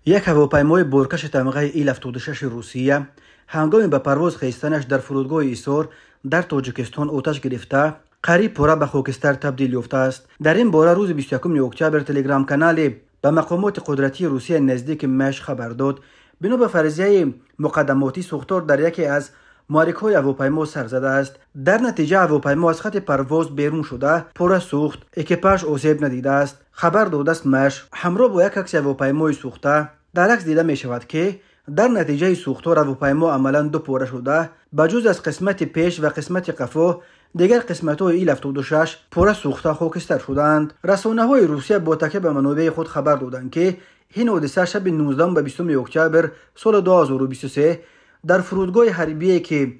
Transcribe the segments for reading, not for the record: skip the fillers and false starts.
یک هواپیمای بارکش تمغه ایل-76 روسیه هنگام به پرواز خیستنش در فرودگاه ایسار در تاجیکستان آتش گرفته قریب پوره به خاکستر تبدیل یافته است. در این باره روز 21 اکتبر تلگرام کانال به مقامات قدرتی روسیه نزدیک مشق خبر داد بنا به فرضیه مقدماتی سوختار در یکی از محرک‌های هواپیما سر زده است. در نتیجه هواپیما از خط پرواز بیرون شده پوره سوخت، اکیپاژ آسیب ندیده است. خبر داده است مشق همراه با یک عکس هواپیمای سوخته. در عکس دیده می شود که در نتیجه سوختار هواپیما عملا دو پاره شده، بجز از قسمت پیش و قسمت قفا دیگر قسمت‌های ایل-76 پوره سوخته خاکستر شدند. رسانه‌های روسیه با تکیه به منابع خود خبر دادند که این حادثه شب 19 به 20 اکتبر سال 2023 در فرودگاه حربی که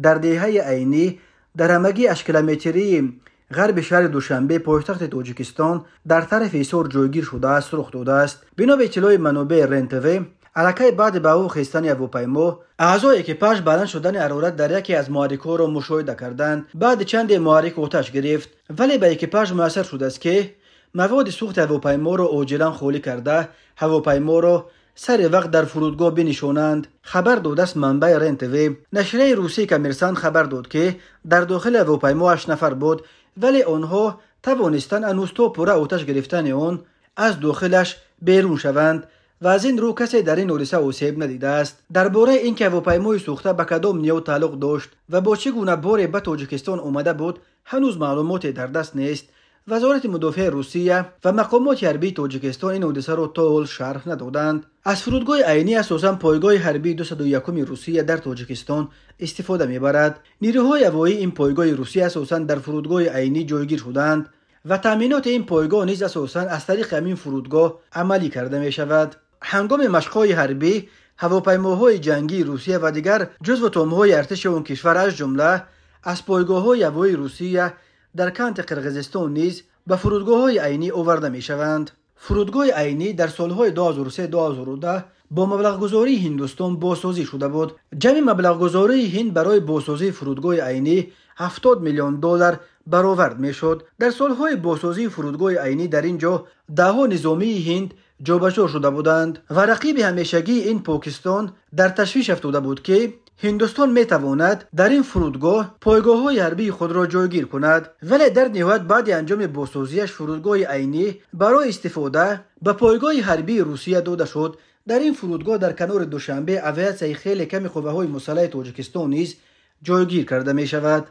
در دهه عینی در همگی 8 کیلومتری غرب شهر دوشنبه پایتخت تاجیکستان در طرف ایسار جایگیر شده است رخ داده است. بنا به اطلاع منابع رنتوی الکی بعد به او خیستن هواپیما اعضای اکیپاژ بلند شدن حرارت در یکی از محرک‌ها را مشاهده کردند. بعد چند محرک آتش گرفت، ولی به اکیپاژ میسر شده است که مواد سوخت هواپیما را عاجلا خالی کرده هواپیما را سر وقت در فرودگاه بنشانند. خبر داده است منبع رنتوی. نشریه روسی کامرسانت خبر داد که در داخل هواپیما 8 نفر بود، ولی آنها توانستند هنوز تا پوره آتش گرفتن آن از داخلش بیرون شوند و از این رو کسی در این حادثه آسیب ندیده است. درباره اینکه هواپیمای سوخته به کدام نیرو تعلق داشت و با چگونه باری به تاجیکستان آمده بود هنوز معلوماتی در دست نیست. وزارت مدافع روسیه و مقامات حربی تاجیکستان این حادثه را تا حال شرح ندادند. از فرودگاه عینی اساساً پایگاه حربی 201 روسیه در تاجیکستان استفاده میبرد. نیروهای هوایی این پایگاه روسیه اساساً در فرودگاه عینی جایگیر شدند و تامینات این پایگاه نیز اساساً از طریق همین فرودگاه عملی کرده می شود. هنگام مشق‌های حربی هواپیماهای جنگی روسیه و دیگر جزو طم‌های ارتش آن کشور از جمله از پایگاه‌های هوایی روسیه در کانت قرقیزستان نیز به فرودگاه‌های عینی آورده می‌شوند. فرودگاه عینی در سال‌های 2003-2010 با مبلغ‌گذاری هندوستان بازسازی شده بود. جمع مبلغ‌گذاری هند برای بازسازی فرودگاه عینی 70 میلیون دلار برآورد می‌شد. در سال‌های بازسازی فرودگاه عینی در اینجا ده‌ها نظامی هند جابجا شده بودند و رقیب همیشگی این پاکستان در تشویش افتاده بود که هندوستان میتواند در این فرودگاه پایگاه‌های حربی خود را جایگیر کند، ولی در نهایت بعد انجام بازسازیش فرودگاه عینی برای استفاده به پایگاه حربی روسیه داده شد. در این فرودگاه در کنار دوشنبه اویاتسای خیلی کمی قوه‌های مسلح تاجیکستان نیز جایگیر کرده می شود.